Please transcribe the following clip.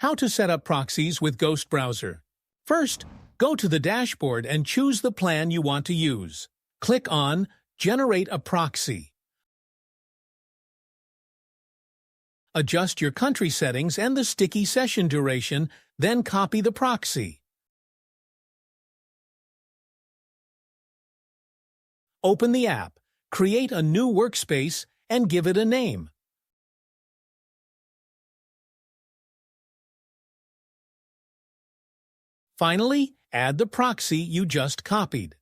How to set up proxies with Ghost Browser. First, go to the dashboard and choose the plan you want to use. Click on Generate a Proxy. Adjust your country settings and the sticky session duration, then copy the proxy. Open the app, create a new workspace, and give it a name. Finally, add the proxy you just copied.